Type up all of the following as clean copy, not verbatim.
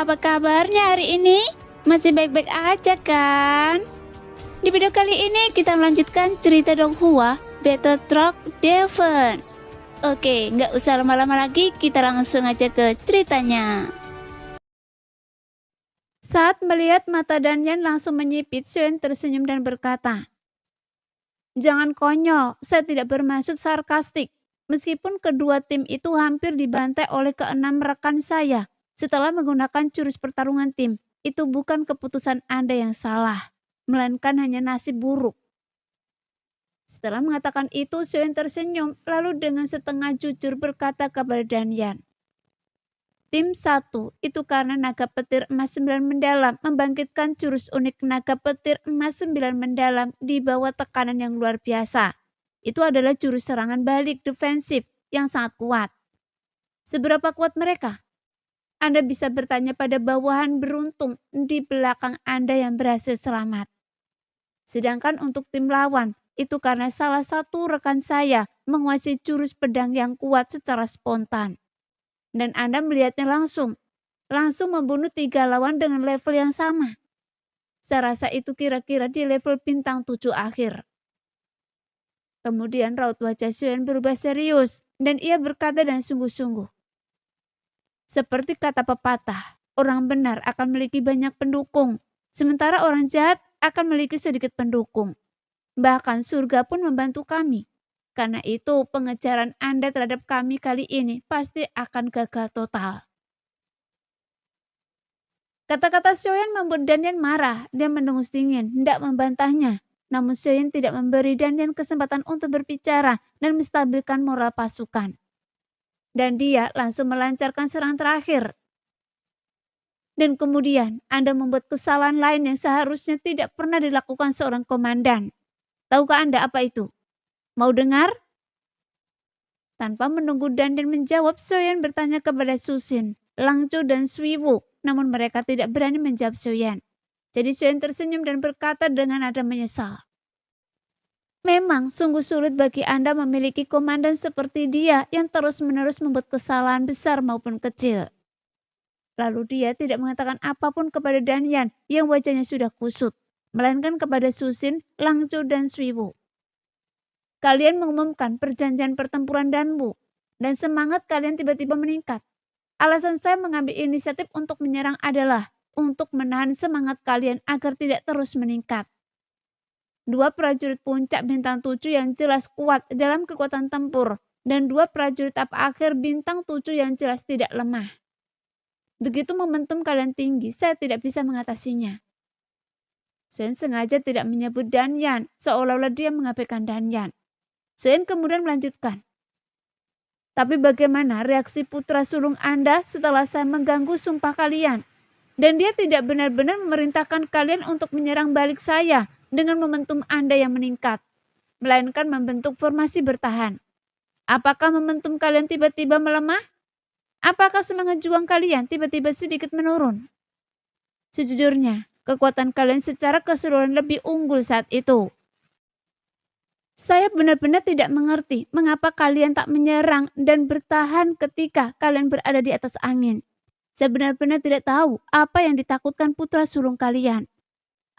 Apa kabarnya hari ini? Masih baik-baik aja kan? Di video kali ini kita melanjutkan cerita Donghua Battle Truck Devon. Oke, nggak usah lama-lama lagi, kita langsung aja ke ceritanya. Saat melihat mata Danyan langsung menyipit, Suen tersenyum dan berkata, "Jangan konyol, saya tidak bermaksud sarkastik. Meskipun kedua tim itu hampir dibantai oleh keenam rekan saya setelah menggunakan jurus pertarungan tim, itu bukan keputusan Anda yang salah, melainkan hanya nasib buruk." Setelah mengatakan itu, Suen tersenyum, lalu dengan setengah jujur berkata kepada Danyan, "Tim 1 itu karena naga petir emas 9 mendalam membangkitkan jurus unik naga petir emas 9 mendalam di bawah tekanan yang luar biasa. Itu adalah jurus serangan balik defensif yang sangat kuat. Seberapa kuat mereka? Anda bisa bertanya pada bawahan beruntung di belakang Anda yang berhasil selamat. Sedangkan untuk tim lawan, itu karena salah satu rekan saya menguasai jurus pedang yang kuat secara spontan. Dan Anda melihatnya langsung membunuh 3 lawan dengan level yang sama. Saya rasa itu kira-kira di level bintang 7 akhir." Kemudian raut wajah Suen berubah serius dan ia berkata dengan sungguh-sungguh, "Seperti kata pepatah, orang benar akan memiliki banyak pendukung, sementara orang jahat akan memiliki sedikit pendukung. Bahkan surga pun membantu kami. Karena itu pengejaran Anda terhadap kami kali ini pasti akan gagal total." Kata-kata Soyeon membuat Danyan marah. Dia mendengus dingin, hendak membantahnya. Namun Soyeon tidak memberi Danyan kesempatan untuk berbicara dan menstabilkan moral pasukan. Dan dia langsung melancarkan serangan terakhir. Dan kemudian Anda membuat kesalahan lain yang seharusnya tidak pernah dilakukan seorang komandan. Tahukah Anda apa itu? Mau dengar? Tanpa menunggu Danyan menjawab, Soyeon bertanya kepada Susin, Langcu dan Swiwu, namun mereka tidak berani menjawab Soyeon. Jadi Soyeon tersenyum dan berkata dengan nada menyesal, "Memang sungguh sulit bagi Anda memiliki komandan seperti dia yang terus-menerus membuat kesalahan besar maupun kecil." Lalu dia tidak mengatakan apapun kepada Danyan yang wajahnya sudah kusut, melainkan kepada Susin, Langcu dan Swiwu. "Kalian mengumumkan perjanjian pertempuran Danbu, dan semangat kalian tiba-tiba meningkat. Alasan saya mengambil inisiatif untuk menyerang adalah untuk menahan semangat kalian agar tidak terus meningkat. 2 prajurit puncak bintang 7 yang jelas kuat dalam kekuatan tempur, dan 2 prajurit apa akhir bintang 7 yang jelas tidak lemah. Begitu momentum kalian tinggi, saya tidak bisa mengatasinya." Soyeon sengaja tidak menyebut Danyan, seolah-olah dia mengabaikan Danyan. Soyeon kemudian melanjutkan, "Tapi bagaimana reaksi putra sulung Anda setelah saya mengganggu sumpah kalian? Dan dia tidak benar-benar memerintahkan kalian untuk menyerang balik saya dengan momentum Anda yang meningkat, melainkan membentuk formasi bertahan. Apakah momentum kalian tiba-tiba melemah? Apakah semangat juang kalian tiba-tiba sedikit menurun? Sejujurnya, kekuatan kalian secara keseluruhan lebih unggul saat itu. Saya benar-benar tidak mengerti mengapa kalian tak menyerang dan bertahan ketika kalian berada di atas angin. Saya benar-benar tidak tahu apa yang ditakutkan putra sulung kalian.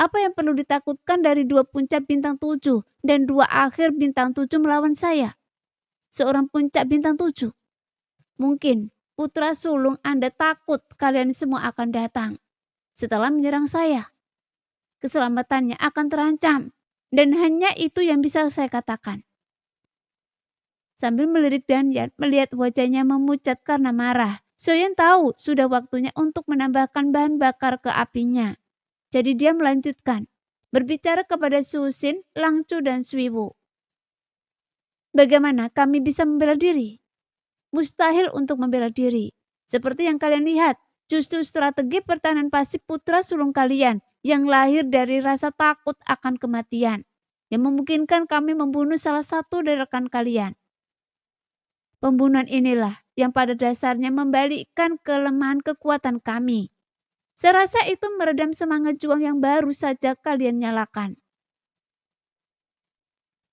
Apa yang perlu ditakutkan dari 2 puncak bintang 7 dan 2 akhir bintang 7 melawan saya? Seorang puncak bintang 7. Mungkin putra sulung Anda takut kalian semua akan datang setelah menyerang saya. Keselamatannya akan terancam. Dan hanya itu yang bisa saya katakan." Sambil melirik Danyan, melihat wajahnya memucat karena marah, Soyeon tahu sudah waktunya untuk menambahkan bahan bakar ke apinya. Jadi dia melanjutkan, berbicara kepada Susin, Langcu dan Swiwu. "Bagaimana kami bisa membela diri? Mustahil untuk membela diri. Seperti yang kalian lihat, justru strategi pertahanan pasif putra sulung kalian yang lahir dari rasa takut akan kematian, yang memungkinkan kami membunuh salah satu dari rekan kalian. Pembunuhan inilah yang pada dasarnya membalikkan kelemahan kekuatan kami. Saya rasa itu meredam semangat juang yang baru saja kalian nyalakan."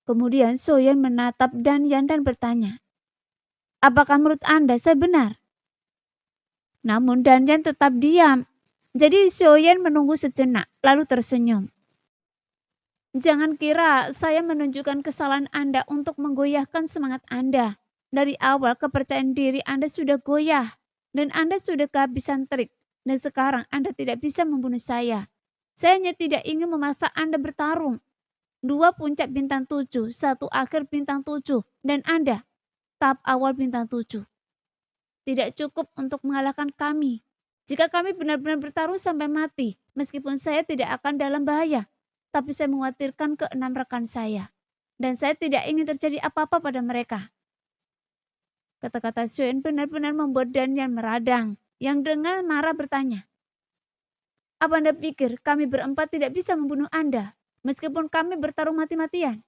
Kemudian Soyeon menatap Danyan dan bertanya, "Apakah menurut Anda saya benar?" Namun Danyan tetap diam. Jadi Xiaoyan menunggu sejenak, lalu tersenyum. Jangan kira saya menunjukkan kesalahan Anda untuk menggoyahkan semangat Anda. Dari awal kepercayaan diri Anda sudah goyah, dan Anda sudah kehabisan trik, dan sekarang Anda tidak bisa membunuh saya. Saya hanya tidak ingin memaksa Anda bertarung. 2 puncak bintang 7, 1 akhir bintang 7, dan Anda, tahap awal bintang 7. Tidak cukup untuk mengalahkan kami. Jika kami benar-benar bertarung sampai mati, meskipun saya tidak akan dalam bahaya, tapi saya mengkhawatirkan ke-6 rekan saya. Dan saya tidak ingin terjadi apa-apa pada mereka. Kata-kata Xuan benar-benar membuat Danyan meradang, yang dengan marah bertanya, apa Anda pikir kami berempat tidak bisa membunuh Anda, meskipun kami bertarung mati-matian?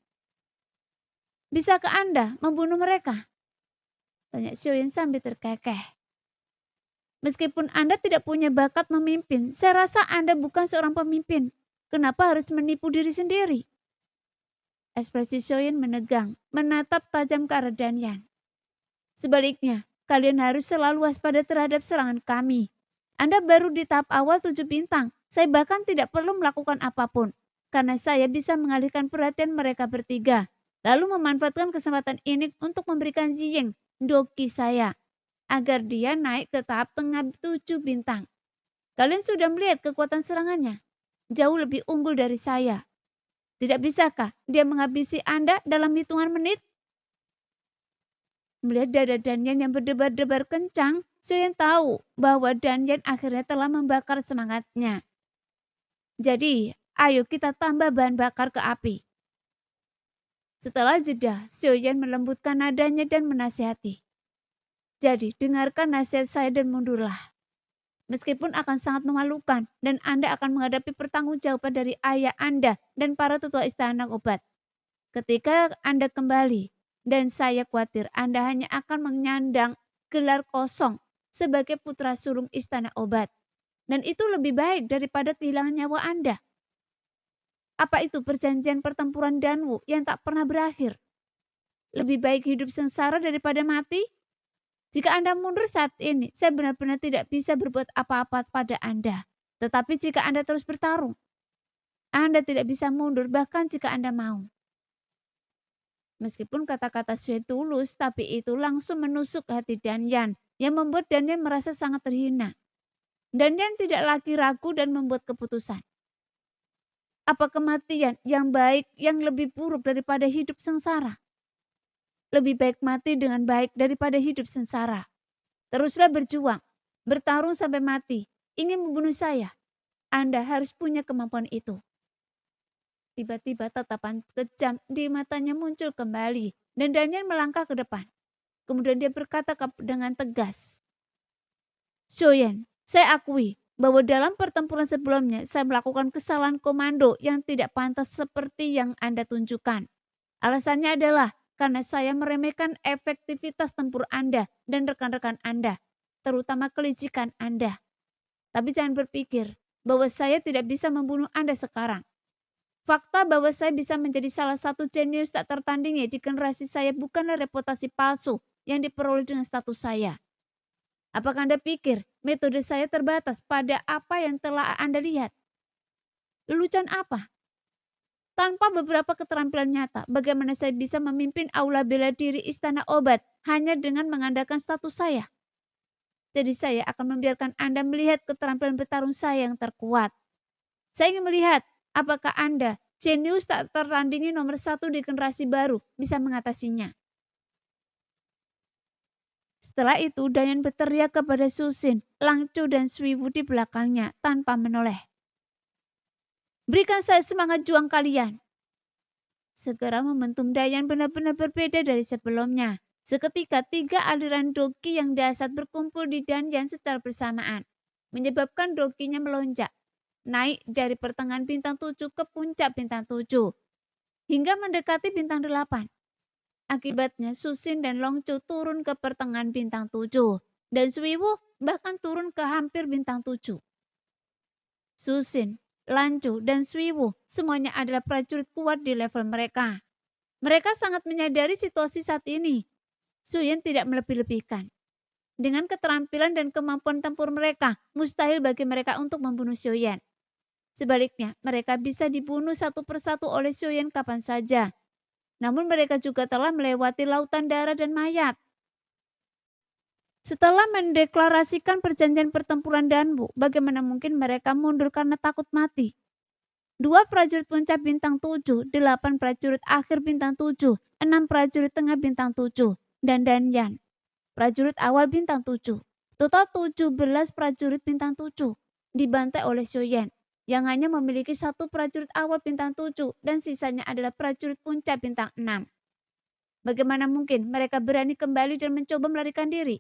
Bisakah Anda membunuh mereka? Tanya Xuan sambil terkekeh. Meskipun Anda tidak punya bakat memimpin, saya rasa Anda bukan seorang pemimpin. Kenapa harus menipu diri sendiri? Ekspresi Xuan menegang, menatap tajam ke arah Danyan. Sebaliknya, kalian harus selalu waspada terhadap serangan kami. Anda baru di tahap awal 7 bintang. Saya bahkan tidak perlu melakukan apapun. Karena saya bisa mengalihkan perhatian mereka bertiga. Lalu memanfaatkan kesempatan ini untuk memberikan Ziying, doki saya. Agar dia naik ke tahap tengah 7 bintang. Kalian sudah melihat kekuatan serangannya. Jauh lebih unggul dari saya. Tidak bisakah dia menghabisi Anda dalam hitungan menit? Melihat dada Danyan yang berdebar-debar kencang, Xuan tahu bahwa Danyan akhirnya telah membakar semangatnya. Jadi, ayo kita tambah bahan bakar ke api. Setelah jeda, Xuan melembutkan nadanya dan menasihati. Jadi, dengarkan nasihat saya dan mundurlah. Meskipun akan sangat memalukan dan Anda akan menghadapi pertanggungjawaban dari ayah Anda dan para tetua istana obat. Ketika Anda kembali, dan saya khawatir Anda hanya akan menyandang gelar kosong sebagai putra sulung istana obat. Dan itu lebih baik daripada kehilangan nyawa Anda. Apa itu perjanjian pertempuran Danwu yang tak pernah berakhir? Lebih baik hidup sengsara daripada mati? Jika Anda mundur saat ini, saya benar-benar tidak bisa berbuat apa-apa pada Anda. Tetapi jika Anda terus bertarung, Anda tidak bisa mundur bahkan jika Anda mau. Meskipun kata-kata Xuan tulus, tapi itu langsung menusuk hati Danyan yang membuat Danyan merasa sangat terhina. Danyan tidak lagi ragu dan membuat keputusan. Apa kematian yang baik yang lebih buruk daripada hidup sengsara? Lebih baik mati dengan baik daripada hidup sengsara. Teruslah berjuang, bertarung sampai mati. Ingin membunuh saya? Anda harus punya kemampuan itu. Tiba-tiba tatapan kejam di matanya muncul kembali dan Danyan melangkah ke depan. Kemudian dia berkata dengan tegas, Xuan, saya akui bahwa dalam pertempuran sebelumnya saya melakukan kesalahan komando yang tidak pantas seperti yang Anda tunjukkan. Alasannya adalah karena saya meremehkan efektivitas tempur Anda dan rekan-rekan Anda, terutama kelicikan Anda. Tapi jangan berpikir bahwa saya tidak bisa membunuh Anda sekarang. Fakta bahwa saya bisa menjadi salah satu jenius tak tertandingi di generasi saya bukanlah reputasi palsu yang diperoleh dengan status saya. Apakah Anda pikir metode saya terbatas pada apa yang telah Anda lihat? Lelucon apa? Tanpa beberapa keterampilan nyata, bagaimana saya bisa memimpin aula bela diri istana obat hanya dengan mengandalkan status saya? Jadi saya akan membiarkan Anda melihat keterampilan bertarung saya yang terkuat. Saya ingin melihat apakah Anda, jenius tak tertandingi nomor 1 di generasi baru, bisa mengatasinya. Setelah itu, Danyan berteriak kepada Susin, Langcu dan Swiwu di belakangnya tanpa menoleh. Berikan saya semangat juang kalian. Segera momentum Danyan benar-benar berbeda dari sebelumnya. Seketika 3 aliran doki yang dahsyat berkumpul di Danyan secara bersamaan, menyebabkan dokinya melonjak. Naik dari pertengahan bintang 7 ke puncak bintang 7 hingga mendekati bintang 8. Akibatnya Susin dan Longcu turun ke pertengahan bintang 7 dan Swiwu bahkan turun ke hampir bintang 7. Susin, Lancu, dan Swiwu semuanya adalah prajurit kuat di level mereka. Mereka sangat menyadari situasi saat ini. Suyin tidak melebih-lebihkan. Dengan keterampilan dan kemampuan tempur mereka, mustahil bagi mereka untuk membunuh Xiuyan. Sebaliknya, mereka bisa dibunuh satu persatu oleh Xiuyan kapan saja. Namun mereka juga telah melewati lautan darah dan mayat. Setelah mendeklarasikan perjanjian pertempuran Danbu, bagaimana mungkin mereka mundur karena takut mati? 2 prajurit puncak bintang 7, 8 prajurit akhir bintang 7, 6 prajurit tengah bintang 7, dan Danyan, prajurit awal bintang 7. Total 17 prajurit bintang 7 dibantai oleh Xiuyan yang hanya memiliki satu prajurit awal bintang 7 dan sisanya adalah prajurit puncak bintang 6. Bagaimana mungkin mereka berani kembali dan mencoba melarikan diri?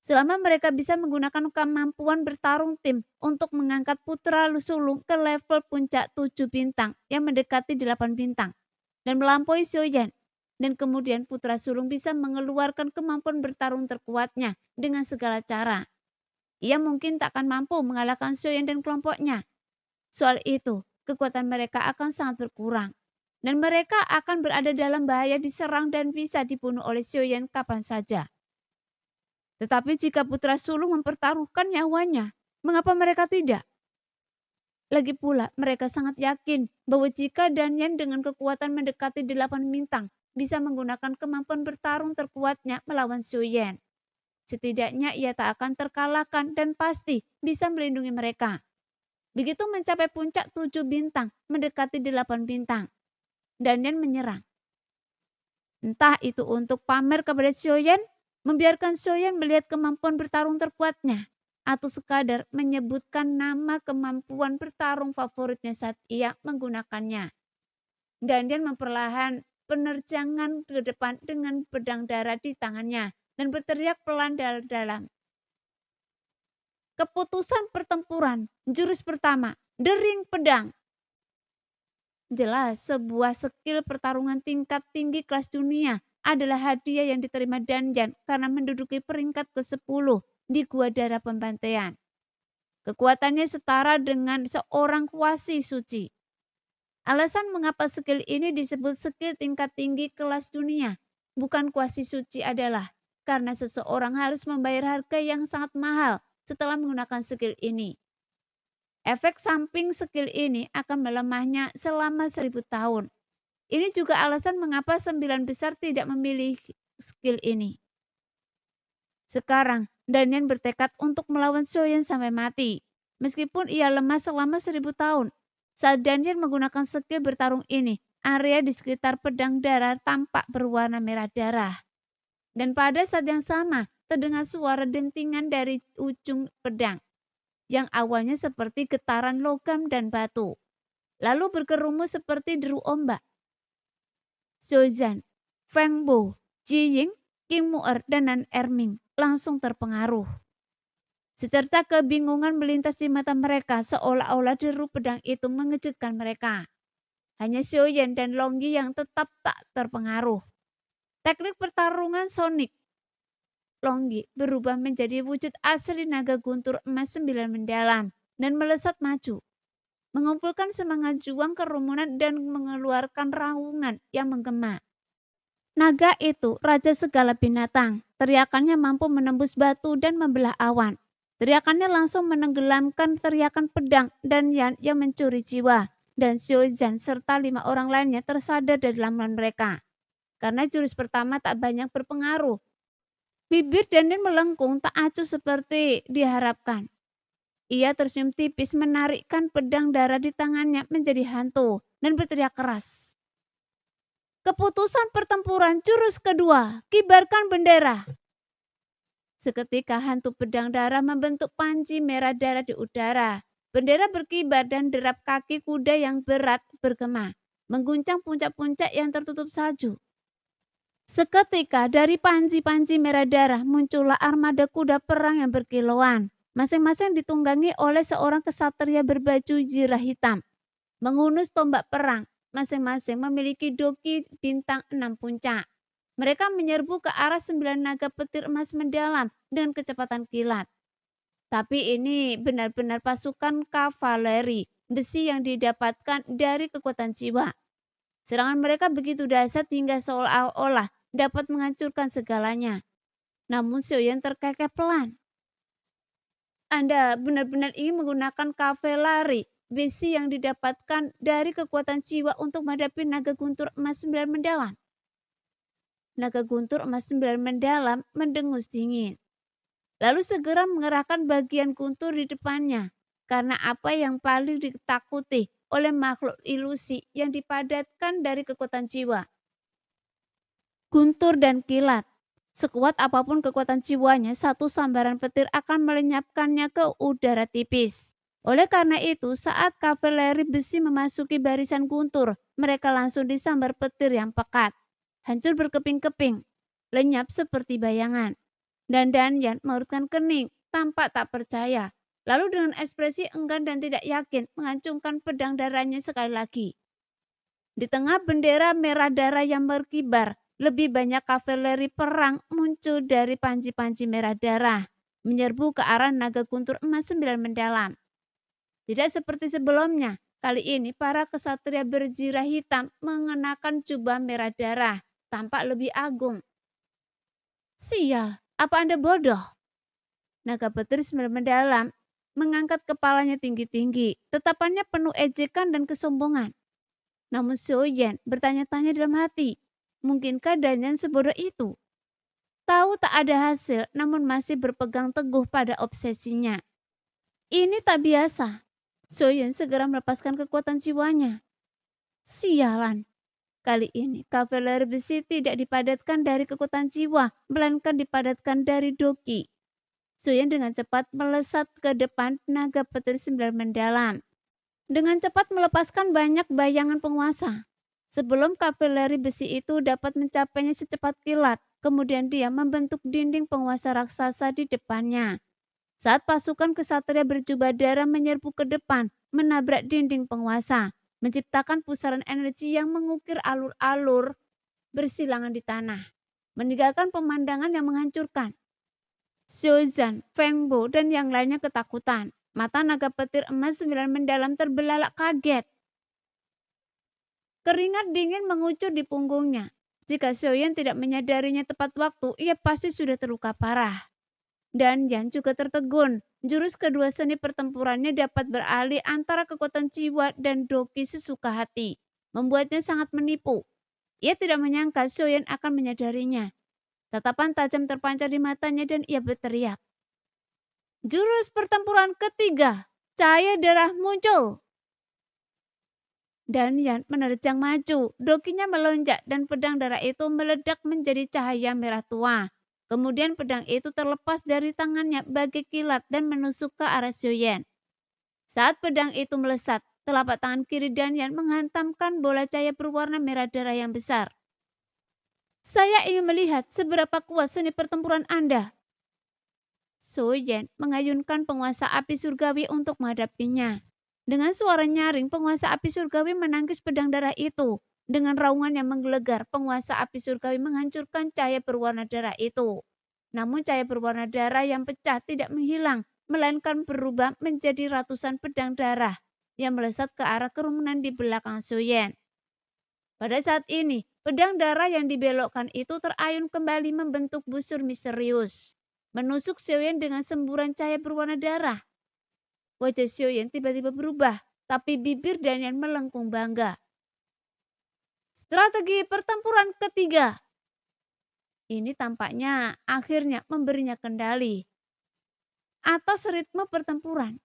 Selama mereka bisa menggunakan kemampuan bertarung tim untuk mengangkat putra sulung ke level puncak 7 bintang yang mendekati 8 bintang dan melampaui Xiuyan. Dan kemudian putra sulung bisa mengeluarkan kemampuan bertarung terkuatnya dengan segala cara. Ia mungkin tak akan mampu mengalahkan Xiuyan dan kelompoknya. Soal itu, kekuatan mereka akan sangat berkurang. Dan mereka akan berada dalam bahaya diserang dan bisa dibunuh oleh Xiuyan kapan saja. Tetapi jika putra sulung mempertaruhkan nyawanya, mengapa mereka tidak? Lagi pula, mereka sangat yakin bahwa jika Danyan dengan kekuatan mendekati 8 bintang bisa menggunakan kemampuan bertarung terkuatnya melawan Xiuyan. Setidaknya ia tak akan terkalahkan dan pasti bisa melindungi mereka. Begitu mencapai puncak 7 bintang, mendekati 8 bintang, Danyan menyerang. Entah itu untuk pamer kepada Xiuyan, membiarkan Xiuyan melihat kemampuan bertarung terkuatnya, atau sekadar menyebutkan nama kemampuan bertarung favoritnya saat ia menggunakannya. Danyan memperlahan penerjangan ke depan dengan pedang darah di tangannya dan berteriak pelan dalam. Keputusan pertempuran, jurus pertama, dering pedang. Jelas, sebuah skill pertarungan tingkat tinggi kelas dunia adalah hadiah yang diterima Danyan karena menduduki peringkat ke-10 di Gua Darah Pembantaian. Kekuatannya setara dengan seorang kuasi suci. Alasan mengapa skill ini disebut skill tingkat tinggi kelas dunia, bukan kuasi suci adalah karena seseorang harus membayar harga yang sangat mahal setelah menggunakan skill ini. Efek samping skill ini akan melemahnya selama 1000 tahun. Ini juga alasan mengapa 9 besar tidak memilih skill ini. Sekarang, Danyan bertekad untuk melawan Xiuyan sampai mati. Meskipun ia lemah selama 1000 tahun. Saat Danyan menggunakan skill bertarung ini, area di sekitar pedang darah tampak berwarna merah darah. Dan pada saat yang sama, terdengar suara dentingan dari ujung pedang yang awalnya seperti getaran logam dan batu, lalu berkerumus seperti deru ombak. Xiuzhan, Feng Bo, Ji Ying, King Mu'er, dan Nan Erming langsung terpengaruh. Secerca kebingungan melintas di mata mereka seolah-olah deru pedang itu mengejutkan mereka. Hanya Xiuyan dan Longyi yang tetap tak terpengaruh. Teknik pertarungan sonik Longyi berubah menjadi wujud asli naga guntur emas 9 mendalam dan melesat maju, mengumpulkan semangat juang kerumunan dan mengeluarkan raungan yang menggema. Naga itu raja segala binatang, teriakannya mampu menembus batu dan membelah awan. Teriakannya langsung menenggelamkan teriakan pedang dan Yan yang mencuri jiwa, dan Xiuzhan serta 5 orang lainnya tersadar dari lamunan mereka. Karena jurus pertama tak banyak berpengaruh. Bibir Danyan melengkung tak acuh seperti diharapkan. Ia tersenyum tipis menarikkan pedang darah di tangannya menjadi hantu dan berteriak keras. Keputusan pertempuran jurus kedua, kibarkan bendera. Seketika hantu pedang darah membentuk panci merah darah di udara. Bendera berkibar dan derap kaki kuda yang berat bergema, mengguncang puncak-puncak yang tertutup salju. Seketika dari panci-panci merah darah muncullah armada kuda perang yang berkilauan, masing-masing ditunggangi oleh seorang kesatria berbaju zirah hitam, menghunus tombak perang, masing-masing memiliki doki bintang 6 puncak. Mereka menyerbu ke arah 9 naga petir emas mendalam dengan kecepatan kilat. Tapi ini benar-benar pasukan kavaleri besi yang didapatkan dari kekuatan jiwa. Serangan mereka begitu dahsyat hingga seolah-olah dapat menghancurkan segalanya. Namun Xiaoyan terkekeh pelan. Anda benar-benar ingin menggunakan kavaleri besi yang didapatkan dari kekuatan jiwa untuk menghadapi naga guntur emas 9 mendalam. Naga guntur emas 9 mendalam mendengus dingin. Lalu segera mengerahkan bagian guntur di depannya. Karena apa yang paling ditakuti oleh makhluk ilusi yang dipadatkan dari kekuatan jiwa. Guntur dan kilat. Sekuat apapun kekuatan jiwanya, satu sambaran petir akan melenyapkannya ke udara tipis. Oleh karena itu, saat kavaleri besi memasuki barisan guntur, mereka langsung disambar petir yang pekat. Hancur berkeping-keping, lenyap seperti bayangan. Dan Danyan mengerutkan kening, tampak tak percaya. Lalu dengan ekspresi enggan dan tidak yakin, mengacungkan pedang darahnya sekali lagi. Di tengah bendera merah darah yang berkibar, lebih banyak kavaleri perang muncul dari panji-panji merah darah, menyerbu ke arah naga guntur emas 9 mendalam. Tidak seperti sebelumnya, kali ini para kesatria berjirah hitam mengenakan jubah merah darah, tampak lebih agung. Sial, apa Anda bodoh? Naga petir 9 mendalam mengangkat kepalanya tinggi-tinggi, tatapannya penuh ejekan dan kesombongan. Namun Xiaoyan bertanya-tanya dalam hati, mungkinkah Danyan sebodoh itu? Tahu tak ada hasil, namun masih berpegang teguh pada obsesinya. Ini tak biasa. Xiaoyan segera melepaskan kekuatan jiwanya. Sialan. Kali ini, kavaleri besi tidak dipadatkan dari kekuatan jiwa, melainkan dipadatkan dari doki. Xiaoyan dengan cepat melesat ke depan naga petir 9 mendalam. Dengan cepat melepaskan banyak bayangan penguasa. Sebelum kavaleri besi itu dapat mencapainya secepat kilat, kemudian dia membentuk dinding penguasa raksasa di depannya. Saat pasukan kesatria berjubah darah menyerbu ke depan, menabrak dinding penguasa, menciptakan pusaran energi yang mengukir alur-alur bersilangan di tanah, meninggalkan pemandangan yang menghancurkan. Xiaozan, Feng Bo, dan yang lainnya ketakutan. Mata naga petir emas 9 mendalam terbelalak kaget. Keringat dingin mengucur di punggungnya. Jika Xiaoyan tidak menyadarinya tepat waktu, ia pasti sudah terluka parah. Dan Yan juga tertegun. Jurus kedua seni pertempurannya dapat beralih antara kekuatan jiwa dan doki sesuka hati. Membuatnya sangat menipu. Ia tidak menyangka Xiaoyan akan menyadarinya. Tatapan tajam terpancar di matanya dan ia berteriak. Jurus pertempuran ketiga, cahaya darah muncul. Dan Yan menerjang maju, dokinya melonjak dan pedang darah itu meledak menjadi cahaya merah tua. Kemudian pedang itu terlepas dari tangannya bagai kilat dan menusuk ke arah Xiaoyan. Saat pedang itu melesat, telapak tangan kiri Dan Yan menghantamkan bola cahaya berwarna merah darah yang besar. Saya ingin melihat seberapa kuat seni pertempuran Anda. Xiaoyan mengayunkan penguasa api surgawi untuk menghadapinya. Dengan suara nyaring, penguasa api surgawi menangkis pedang darah itu. Dengan raungan yang menggelegar, penguasa api surgawi menghancurkan cahaya berwarna darah itu. Namun cahaya berwarna darah yang pecah tidak menghilang, melainkan berubah menjadi ratusan pedang darah yang melesat ke arah kerumunan di belakang Xiaoyan. Pada saat ini, pedang darah yang dibelokkan itu terayun kembali membentuk busur misterius, menusuk Xiaoyan dengan semburan cahaya berwarna darah. Wajah Xiaoyan tiba-tiba berubah, tapi bibir Danyan melengkung bangga. Strategi pertempuran ketiga. Ini tampaknya akhirnya memberinya kendali. Atas ritme pertempuran,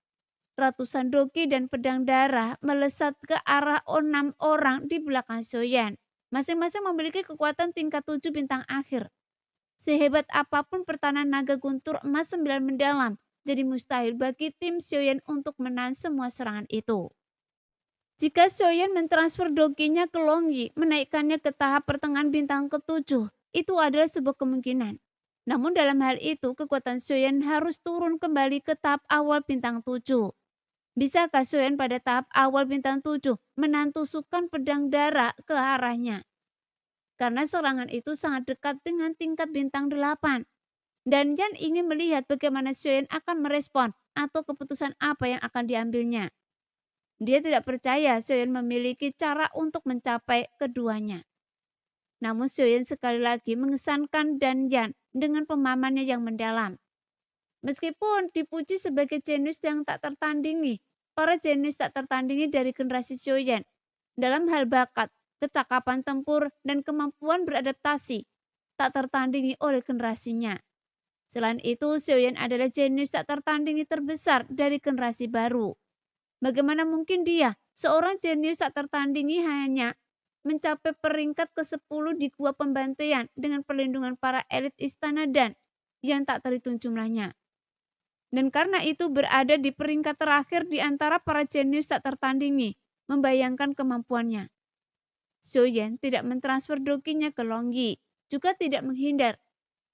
ratusan doki dan pedang darah melesat ke arah 6 orang di belakang Xiaoyan. Masing-masing memiliki kekuatan tingkat 7 bintang akhir. Sehebat apapun pertahanan naga guntur emas 9 mendalam, jadi mustahil bagi tim Xiaoyan untuk menahan semua serangan itu. Jika Xiaoyan mentransfer dokinya ke Longyi, menaikkannya ke tahap pertengahan bintang ke-7, itu adalah sebuah kemungkinan. Namun dalam hal itu, kekuatan Xiaoyan harus turun kembali ke tahap awal bintang 7. Bisakah Xiaoyan pada tahap awal bintang 7 menahan tusukan pedang darah ke arahnya? Karena serangan itu sangat dekat dengan tingkat bintang 8. Dan Yan ingin melihat bagaimana Xiaoyan akan merespon atau keputusan apa yang akan diambilnya. Dia tidak percaya Xiaoyan memiliki cara untuk mencapai keduanya. Namun Xiaoyan sekali lagi mengesankan Dan Yan dengan pemahamannya yang mendalam. Meskipun dipuji sebagai jenius yang tak tertandingi, para jenius tak tertandingi dari generasi Sioyen dalam hal bakat, kecakapan tempur, dan kemampuan beradaptasi tak tertandingi oleh generasinya. Selain itu, Sioyen adalah jenius tak tertandingi terbesar dari generasi baru. Bagaimana mungkin dia, seorang jenius tak tertandingi, hanya mencapai peringkat ke-10 di Gua Pembantaian dengan perlindungan para elit istana dan yang tak terhitung jumlahnya. Dan karena itu berada di peringkat terakhir di antara para jenius tak tertandingi, membayangkan kemampuannya. Sioyen tidak mentransfer dokinya ke Longyi, juga tidak menghindar.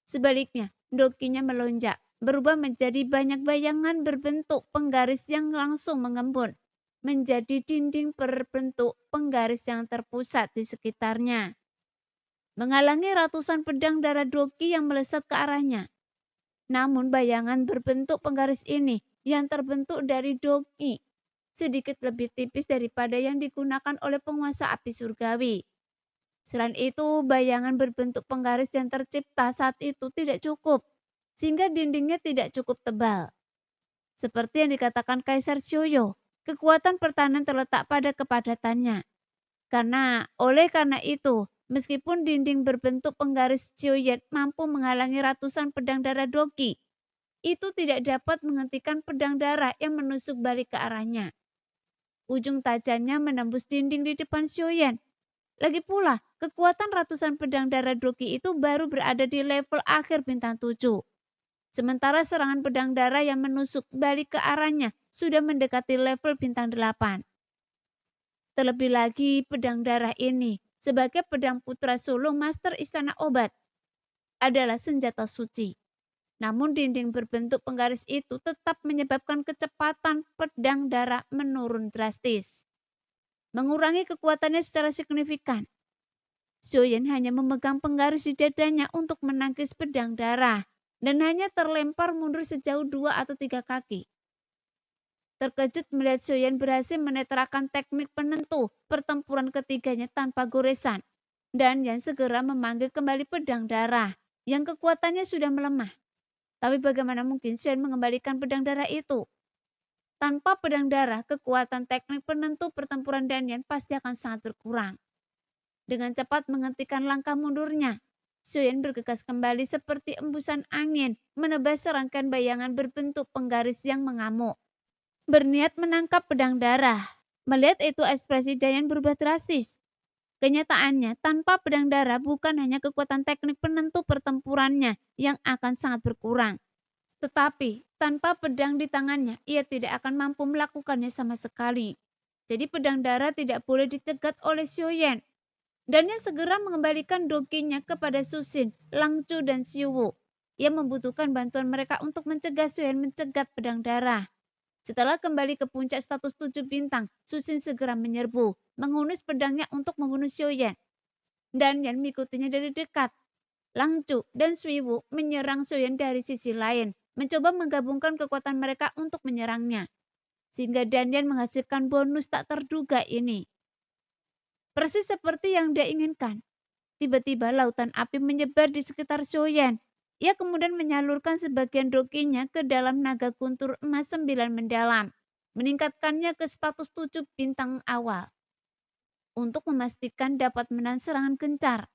Sebaliknya, dokinya melonjak, berubah menjadi banyak bayangan berbentuk penggaris yang langsung mengembun, menjadi dinding berbentuk penggaris yang terpusat di sekitarnya, menghalangi ratusan pedang darah doki yang melesat ke arahnya. Namun bayangan berbentuk penggaris ini yang terbentuk dari doki sedikit lebih tipis daripada yang digunakan oleh penguasa api surgawi. Selain itu, bayangan berbentuk penggaris yang tercipta saat itu tidak cukup, sehingga dindingnya tidak cukup tebal. Seperti yang dikatakan Kaisar Sioyo, kekuatan pertahanan terletak pada kepadatannya. Oleh karena itu, meskipun dinding berbentuk penggaris Sioyen mampu menghalangi ratusan pedang darah doki, itu tidak dapat menghentikan pedang darah yang menusuk balik ke arahnya. Ujung tajamnya menembus dinding di depan Sioyen. Lagi pula, kekuatan ratusan pedang darah doki itu baru berada di level akhir bintang 7. Sementara serangan pedang darah yang menusuk balik ke arahnya sudah mendekati level bintang 8. Terlebih lagi, pedang darah ini sebagai pedang putra sulung Master Istana Obat adalah senjata suci. Namun dinding berbentuk penggaris itu tetap menyebabkan kecepatan pedang darah menurun drastis, mengurangi kekuatannya secara signifikan. Sioyen hanya memegang penggaris di dadanya untuk menangkis pedang darah dan hanya terlempar mundur sejauh 2 atau 3 kaki. Terkejut melihat Sioyen berhasil menetrakan teknik penentu pertempuran ketiganya tanpa goresan, dan Yan segera memanggil kembali pedang darah yang kekuatannya sudah melemah. Tapi bagaimana mungkin Sioyen mengembalikan pedang darah itu? Tanpa pedang darah, kekuatan teknik penentu pertempuran Danyan pasti akan sangat berkurang. Dengan cepat menghentikan langkah mundurnya, Sioyen bergegas kembali seperti embusan angin menebas serangkaian bayangan berbentuk penggaris yang mengamuk, berniat menangkap pedang darah. Melihat itu ekspresi Dayan berubah drastis. Kenyataannya, tanpa pedang darah bukan hanya kekuatan teknik penentu pertempurannya yang akan sangat berkurang, tetapi tanpa pedang di tangannya, ia tidak akan mampu melakukannya sama sekali. Jadi pedang darah tidak boleh dicegat oleh Sioyen. Dan yang segera mengembalikan dokinya kepada Susin, Langcu, dan Siwu. Ia membutuhkan bantuan mereka untuk mencegah Sioyen mencegat pedang darah. Setelah kembali ke puncak status 7 bintang, Susin segera menyerbu, menghunus pedangnya untuk membunuh Sioyen. Dan Yan mengikutinya dari dekat. Langcu dan Swiwu menyerang Sioyen dari sisi lain, mencoba menggabungkan kekuatan mereka untuk menyerangnya. Sehingga Danyan menghasilkan bonus tak terduga ini. Persis seperti yang dia inginkan. Tiba-tiba lautan api menyebar di sekitar Sioyen. Ia kemudian menyalurkan sebagian dokinya ke dalam naga guntur emas 9 mendalam, meningkatkannya ke status 7 bintang awal. Untuk memastikan dapat menahan serangan gencar,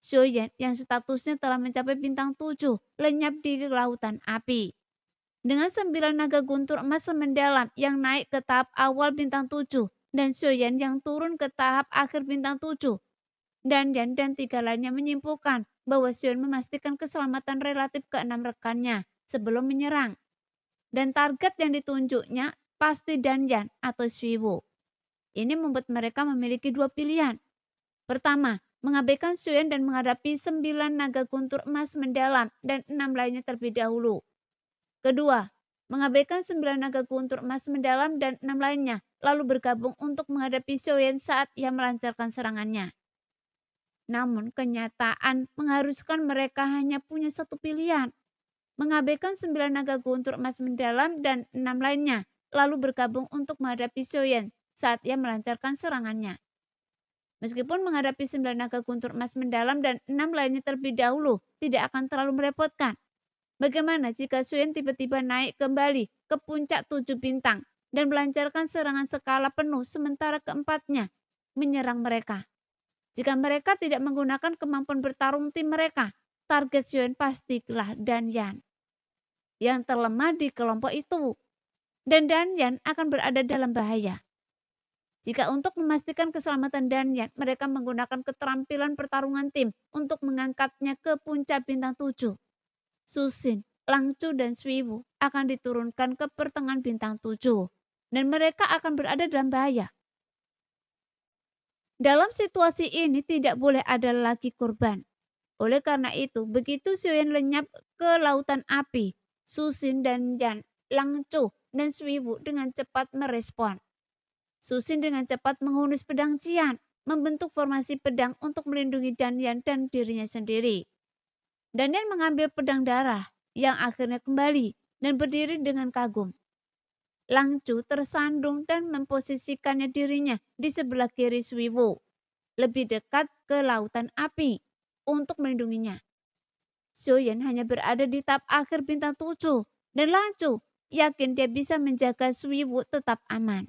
Sioyen yang statusnya telah mencapai bintang 7 lenyap di lautan api. Dengan 9 naga guntur emas mendalam yang naik ke tahap awal bintang 7 dan Sioyen yang turun ke tahap akhir bintang 7. Dan 3 lainnya menyimpulkan bahwa Sioyen memastikan keselamatan relatif ke-6 rekannya sebelum menyerang. Dan target yang ditunjuknya pasti Danyan atau Swiwu. Ini membuat mereka memiliki 2 pilihan. Pertama, mengabaikan Sioyen dan menghadapi 9 naga guntur emas mendalam dan 6 lainnya terlebih dahulu. Kedua, mengabaikan 9 naga guntur emas mendalam dan 6 lainnya, lalu bergabung untuk menghadapi Sioyen saat ia melancarkan serangannya. Namun kenyataan mengharuskan mereka hanya punya satu pilihan. Mengabaikan 9 naga guntur emas mendalam dan 6 lainnya, lalu bergabung untuk menghadapi Sioyen saat ia melancarkan serangannya. Meskipun menghadapi 9 naga guntur emas mendalam dan 6 lainnya terlebih dahulu tidak akan terlalu merepotkan. Bagaimana jika Xiuyan tiba-tiba naik kembali ke puncak 7 bintang dan melancarkan serangan skala penuh sementara keempatnya menyerang mereka? Jika mereka tidak menggunakan kemampuan bertarung tim mereka, target Xiuyan pastilah Danyan yang terlemah di kelompok itu. Dan Danyan akan berada dalam bahaya. Jika untuk memastikan keselamatan Danyan, mereka menggunakan keterampilan pertarungan tim untuk mengangkatnya ke puncak bintang 7. Susin, Langcu, dan Swiwu akan diturunkan ke pertengahan bintang 7. Dan mereka akan berada dalam bahaya. Dalam situasi ini tidak boleh ada lagi korban. Oleh karena itu, begitu Xiuyan lenyap ke lautan api, Susin dan Yan, Langcu, dan Swiwu dengan cepat merespon. Susin dengan cepat menghunus pedang Cian, membentuk formasi pedang untuk melindungi Danyan dan dirinya sendiri. Danyan mengambil pedang darah yang akhirnya kembali dan berdiri dengan kagum. Langcu tersandung dan memposisikannya dirinya di sebelah kiri Swiwu, lebih dekat ke lautan api untuk melindunginya. Xiuyan hanya berada di tahap akhir bintang 7 dan Langcu yakin dia bisa menjaga Swiwu tetap aman.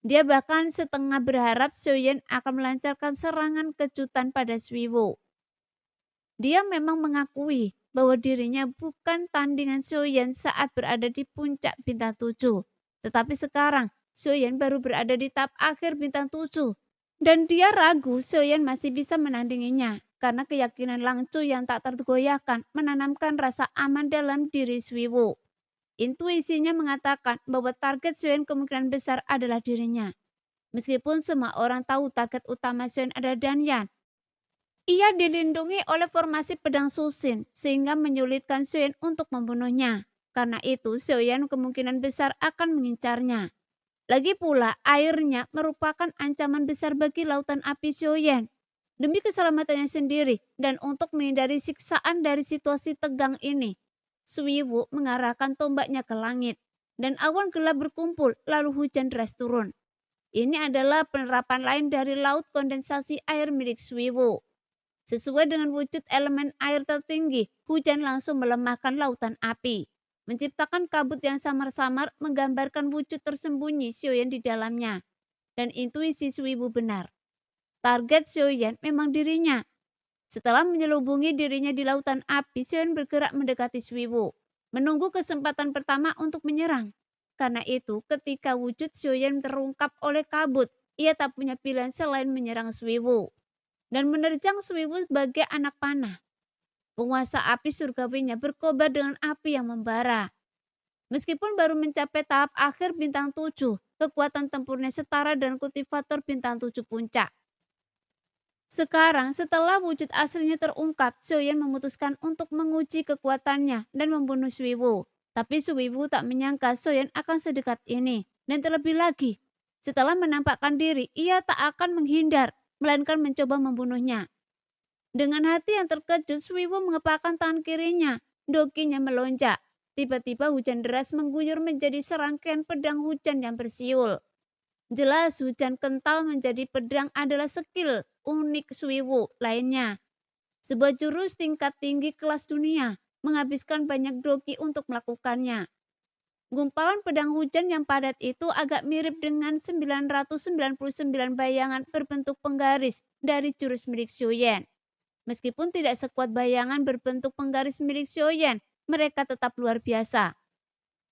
Dia bahkan setengah berharap Xiuyan akan melancarkan serangan kejutan pada Swiwu. Dia memang mengakui bahwa dirinya bukan tandingan Xiuyan saat berada di puncak bintang 7. Tetapi sekarang Xiuyan baru berada di tahap akhir bintang 7. Dan dia ragu Xiuyan masih bisa menandinginya karena keyakinan Langcu yang tak tergoyahkan menanamkan rasa aman dalam diri Swiwu. Intuisinya mengatakan bahwa target Xiuyan kemungkinan besar adalah dirinya. Meskipun semua orang tahu target utama Xiuyan adalah Danyan, ia dilindungi oleh formasi pedang Susin sehingga menyulitkan Xiuyan untuk membunuhnya. Karena itu Xiuyan kemungkinan besar akan mengincarnya. Lagi pula airnya merupakan ancaman besar bagi lautan api Xiuyan. Demi keselamatannya sendiri dan untuk menghindari siksaan dari situasi tegang ini, Swiwu mengarahkan tombaknya ke langit dan awan gelap berkumpul lalu hujan deras turun. Ini adalah penerapan lain dari laut kondensasi air milik Swiwu. Sesuai dengan wujud elemen air tertinggi, hujan langsung melemahkan lautan api, menciptakan kabut yang samar-samar menggambarkan wujud tersembunyi Xiuyan di dalamnya. Dan intuisi Swiwu benar. Target Xiuyan memang dirinya. Setelah menyelubungi dirinya di lautan api, Xiuyan bergerak mendekati Swiwu, menunggu kesempatan pertama untuk menyerang. Karena itu, ketika wujud Xiuyan terungkap oleh kabut, ia tak punya pilihan selain menyerang Swiwu dan menerjang Swiwu sebagai anak panah. Penguasa api surgawinya berkobar dengan api yang membara. Meskipun baru mencapai tahap akhir bintang 7, kekuatan tempurnya setara dengan kultivator bintang 7 puncak. Sekarang setelah wujud aslinya terungkap, Xiuyan memutuskan untuk menguji kekuatannya dan membunuh Swiwu. Tapi Swiwu tak menyangka Xiuyan akan sedekat ini. Dan terlebih lagi, setelah menampakkan diri, ia tak akan menghindar, melainkan mencoba membunuhnya. Dengan hati yang terkejut, Swiwu mengepakkan tangan kirinya. Dokinya melonjak. Tiba-tiba hujan deras mengguyur menjadi serangkaian pedang hujan yang bersiul. Jelas hujan kental menjadi pedang adalah skill unik Swiwu lainnya. Sebuah jurus tingkat tinggi kelas dunia menghabiskan banyak doki untuk melakukannya. Gumpalan pedang hujan yang padat itu agak mirip dengan 999 bayangan berbentuk penggaris dari jurus milik Xiuyan. Meskipun tidak sekuat bayangan berbentuk penggaris milik Xiuyan, mereka tetap luar biasa.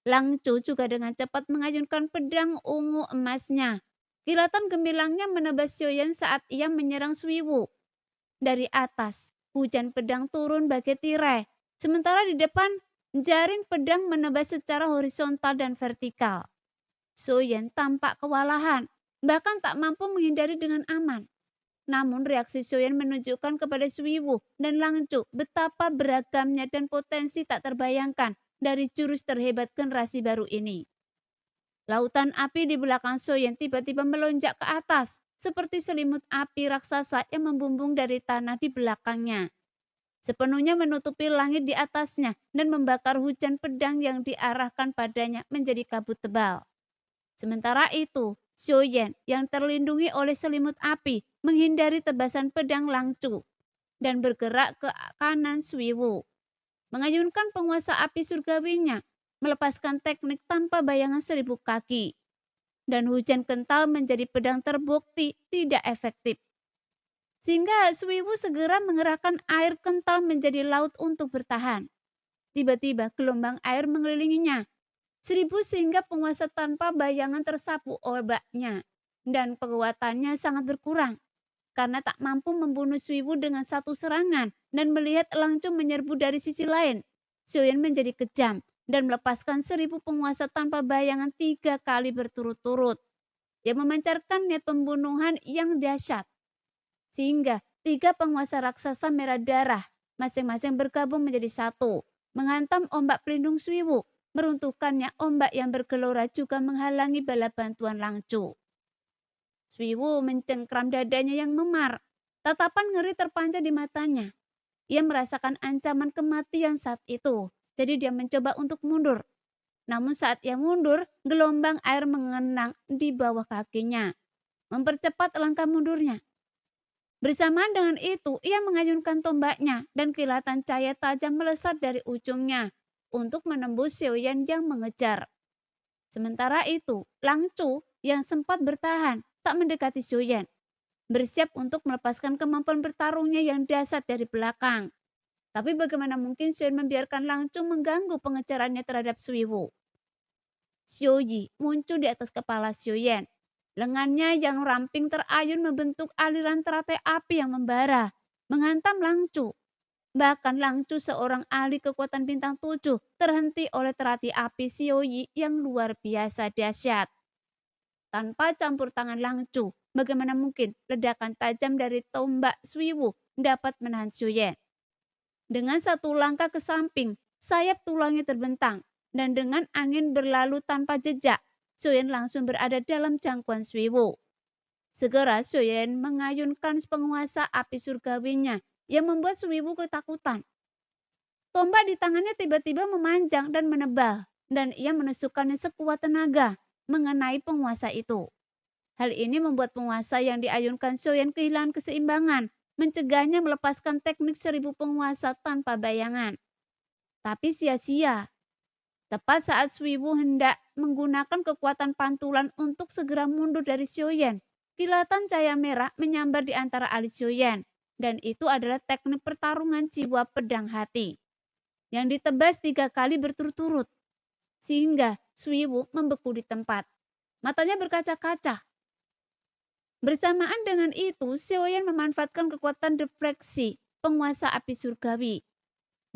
Langcu juga dengan cepat mengayunkan pedang ungu emasnya. Kilatan gemilangnya menebas Xiuyan saat ia menyerang Swiwu. Dari atas, hujan pedang turun bagai tirai. Sementara di depan, jaring pedang menebas secara horizontal dan vertikal. Xiuyan tampak kewalahan, bahkan tak mampu menghindari dengan aman. Namun reaksi Xiuyan menunjukkan kepada Swiwu dan Langcu betapa beragamnya dan potensi tak terbayangkan dari jurus terhebat generasi baru ini. Lautan api di belakang Xiuyan tiba-tiba melonjak ke atas, seperti selimut api raksasa yang membumbung dari tanah di belakangnya. Sepenuhnya menutupi langit di atasnya dan membakar hujan pedang yang diarahkan padanya menjadi kabut tebal. Sementara itu, Xiuyan yang terlindungi oleh selimut api menghindari tebasan pedang Langcu. dan bergerak ke kanan Suiwu, mengayunkan penguasa api surgawinya, melepaskan teknik tanpa bayangan 1000 kaki. Dan hujan kental menjadi pedang terbukti tidak efektif. Sehingga Suiwu segera mengerahkan air kental menjadi laut untuk bertahan. Tiba-tiba gelombang air mengelilinginya. 1000 sehingga penguasa tanpa bayangan tersapu ombaknya. Dan kekuatannya sangat berkurang. Karena tak mampu membunuh Suiwu dengan satu serangan dan melihat Langcu menyerbu dari sisi lain. Xiuyan menjadi kejam dan melepaskan 1000 penguasa tanpa bayangan 3 kali berturut-turut. Dia memancarkan niat pembunuhan yang dahsyat. Sehingga 3 penguasa raksasa merah darah masing-masing bergabung menjadi satu, menghantam ombak pelindung Suiwu. Meruntuhkannya ombak yang bergelora juga menghalangi bala bantuan Langcu. Suiwu mencengkram dadanya yang memar. Tatapan ngeri terpancar di matanya. Ia merasakan ancaman kematian saat itu. Jadi dia mencoba untuk mundur. Namun saat ia mundur, gelombang air mengenang di bawah kakinya, mempercepat langkah mundurnya. Bersamaan dengan itu, ia mengayunkan tombaknya dan kilatan cahaya tajam melesat dari ujungnya untuk menembus Xiuyan yang mengejar. Sementara itu, Langcu yang sempat bertahan tak mendekati Xiuyan, bersiap untuk melepaskan kemampuan bertarungnya yang dahsyat dari belakang. Tapi bagaimana mungkin Xiuyan membiarkan Langcu mengganggu pengejarannya terhadap Suiwu? Xiuyi muncul di atas kepala Xiuyan. Lengannya yang ramping terayun membentuk aliran teratai api yang membara, menghantam Langcu. Bahkan Langcu, seorang ahli kekuatan bintang 7, terhenti oleh teratai api Xiuyi yang luar biasa dahsyat. Tanpa campur tangan Langcu, bagaimana mungkin ledakan tajam dari tombak Suiwu dapat menahan Xiuyan? Dengan satu langkah ke samping, sayap tulangnya terbentang, dan dengan angin berlalu tanpa jejak, Xiuyan langsung berada dalam jangkauan Suiwu. Segera Xiuyan mengayunkan penguasa api surgawinya yang membuat Suiwu ketakutan. Tombak di tangannya tiba-tiba memanjang dan menebal, dan ia menusukkannya sekuat tenaga mengenai penguasa itu. Hal ini membuat penguasa yang diayunkan Xiuyan kehilangan keseimbangan, mencegahnya melepaskan teknik 1000 penguasa tanpa bayangan. Tapi sia-sia. Tepat saat Suiwu hendak menggunakan kekuatan pantulan untuk segera mundur dari Xiuyan, kilatan cahaya merah menyambar di antara alis Xiuyan, dan itu adalah teknik pertarungan jiwa pedang hati yang ditebas 3 kali berturut-turut, sehingga Suiwu membeku di tempat. Matanya berkaca-kaca. Bersamaan dengan itu, Xiuyan memanfaatkan kekuatan defleksi penguasa api surgawi,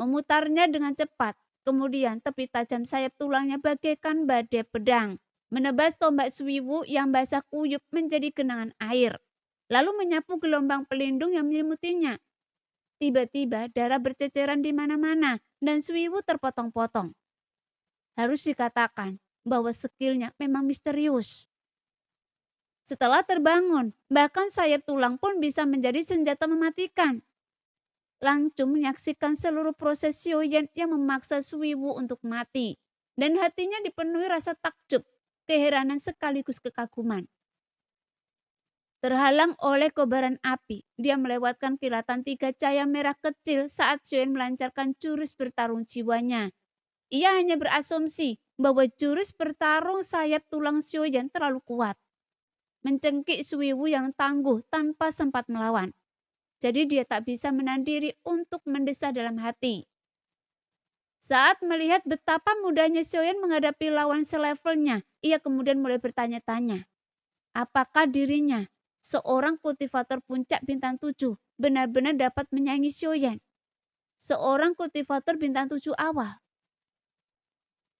memutarnya dengan cepat. Kemudian tepi tajam sayap tulangnya bagaikan badai pedang, menebas tombak Suiwu yang basah kuyup menjadi genangan air, lalu menyapu gelombang pelindung yang menyelimutinya. Tiba-tiba darah berceceran di mana-mana dan Suiwu terpotong-potong. Harus dikatakan bahwa skillnya memang misterius. Setelah terbangun, bahkan sayap tulang pun bisa menjadi senjata mematikan. Langcu menyaksikan seluruh proses Xiuyan yang memaksa Suiwu untuk mati, dan hatinya dipenuhi rasa takjub, keheranan sekaligus kekaguman. Terhalang oleh kobaran api, dia melewatkan kilatan 3 cahaya merah kecil saat Xiuyan melancarkan jurus bertarung jiwanya. Ia hanya berasumsi bahwa jurus bertarung sayap tulang Xiuyan terlalu kuat, mencengkik Suiwu yang tangguh tanpa sempat melawan. Jadi dia tak bisa menahan diri untuk mendesah dalam hati. Saat melihat betapa mudahnya Xiuyan menghadapi lawan selevelnya, ia kemudian mulai bertanya-tanya, apakah dirinya, seorang kultivator puncak bintang 7, benar-benar dapat menyaingi Xiuyan, seorang kultivator bintang 7 awal.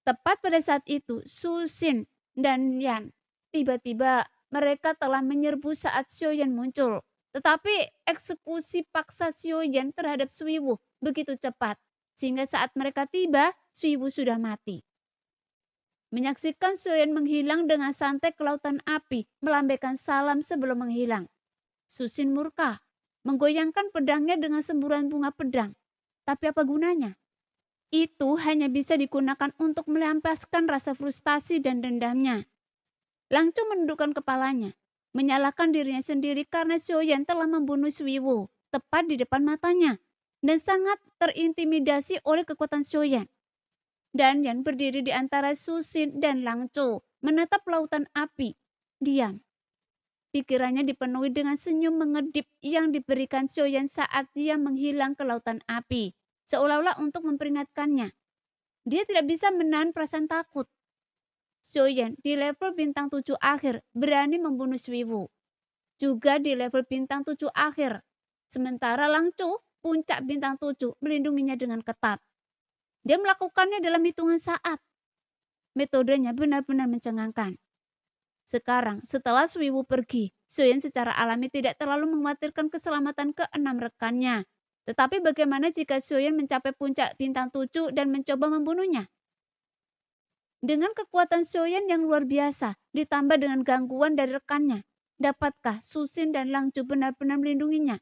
Tepat pada saat itu, Su Xin dan Yan tiba-tiba mereka telah menyerbu saat Xiuyan muncul. Tetapi eksekusi paksa Xiuyan terhadap Suiwu begitu cepat, sehingga saat mereka tiba, Suiwu sudah mati. Menyaksikan Xiuyan menghilang dengan santai ke lautan api, melambaikan salam sebelum menghilang. Su Xin murka, menggoyangkan pedangnya dengan semburan bunga pedang. Tapi apa gunanya? Itu hanya bisa digunakan untuk melampiaskan rasa frustasi dan dendamnya. Langcu menundukkan kepalanya, menyalahkan dirinya sendiri karena Xiuyan telah membunuh Suiwu tepat di depan matanya dan sangat terintimidasi oleh kekuatan Xiaoyan. Danyan berdiri di antara Susin dan Langzhou, menatap lautan api, diam. Pikirannya dipenuhi dengan senyum mengedip yang diberikan Xiaoyan saat dia menghilang ke lautan api, seolah-olah untuk memperingatkannya. Dia tidak bisa menahan perasaan takut. Xiaoyan di level bintang 7 akhir berani membunuh Swiwu. Juga di level bintang 7 akhir. Sementara Langzhou, puncak bintang 7, melindunginya dengan ketat. Dia melakukannya dalam hitungan saat. Metodenya benar-benar mencengangkan. Sekarang, setelah Swiwu pergi, Xiaoyan secara alami tidak terlalu mengkhawatirkan keselamatan keenam rekannya. Tetapi bagaimana jika Xiaoyan mencapai puncak bintang 7 dan mencoba membunuhnya? Dengan kekuatan Xiaoyan yang luar biasa, ditambah dengan gangguan dari rekannya, dapatkah Susin dan Langzhou benar-benar melindunginya?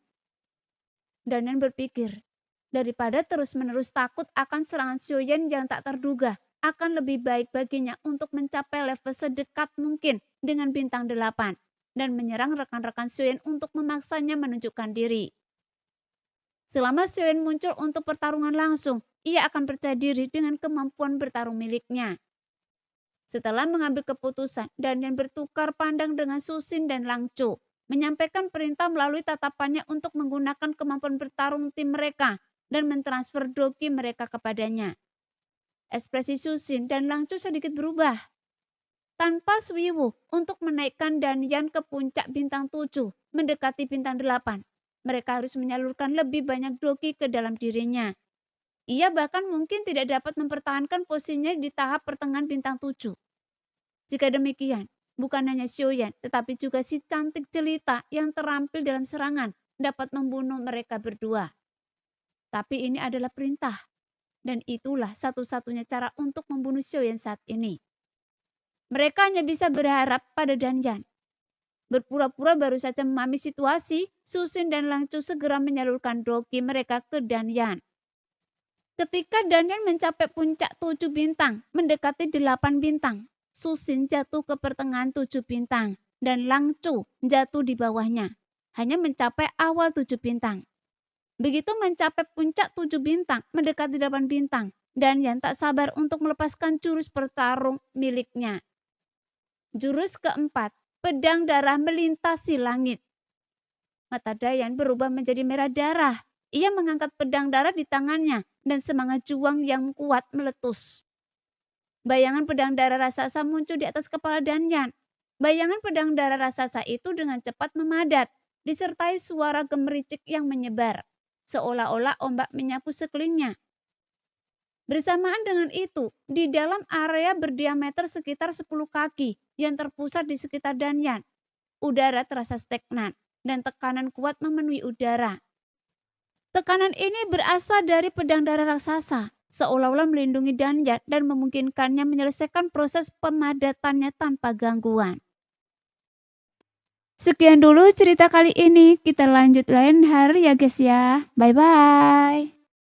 Danyan berpikir, daripada terus-menerus takut akan serangan Xiaoyan yang tak terduga, akan lebih baik baginya untuk mencapai level sedekat mungkin dengan bintang 8 dan menyerang rekan-rekan Xiaoyan untuk memaksanya menunjukkan diri. Selama Xiaoyan muncul untuk pertarungan langsung, ia akan percaya diri dengan kemampuan bertarung miliknya. Setelah mengambil keputusan, Danyan bertukar pandang dengan Susin dan Langzhou, menyampaikan perintah melalui tatapannya untuk menggunakan kemampuan bertarung tim mereka dan mentransfer doki mereka kepadanya. Ekspresi Susin dan Langzhou sedikit berubah. Tanpa Swiwu untuk menaikkan Danyan ke puncak bintang 7, mendekati bintang 8, mereka harus menyalurkan lebih banyak doki ke dalam dirinya. Ia bahkan mungkin tidak dapat mempertahankan posisinya di tahap pertengahan bintang 7. Jika demikian, bukan hanya Xiaoyan, tetapi juga si cantik jelita yang terampil dalam serangan dapat membunuh mereka berdua. Tapi ini adalah perintah, dan itulah satu-satunya cara untuk membunuh Xiaoyan saat ini. Mereka hanya bisa berharap pada Danyan. Berpura-pura baru saja memahami situasi, Susin dan Langzhou segera menyalurkan doki mereka ke Danyan. Ketika Danyan mencapai puncak 7 bintang, mendekati 8 bintang, Susin jatuh ke pertengahan 7 bintang dan Langzhou jatuh di bawahnya, hanya mencapai awal 7 bintang. Begitu mencapai puncak 7 bintang, mendekati 8 bintang, Danyan tak sabar untuk melepaskan jurus pertarung miliknya. Jurus keempat, pedang darah melintasi langit. Mata Danyan berubah menjadi merah darah. Ia mengangkat pedang darah di tangannya dan semangat juang yang kuat meletus. Bayangan pedang darah raksasa muncul di atas kepala Danyan. Bayangan pedang darah raksasa itu dengan cepat memadat, disertai suara gemericik yang menyebar, seolah-olah ombak menyapu sekelilingnya. Bersamaan dengan itu, di dalam area berdiameter sekitar 10 kaki yang terpusat di sekitar Danyan, udara terasa stagnan dan tekanan kuat memenuhi udara. Tekanan ini berasal dari pedang darah raksasa, seolah-olah melindungi Danyan dan memungkinkannya menyelesaikan proses pemadatannya tanpa gangguan. Sekian dulu cerita kali ini, kita lanjut lain hari ya guys ya. Bye-bye.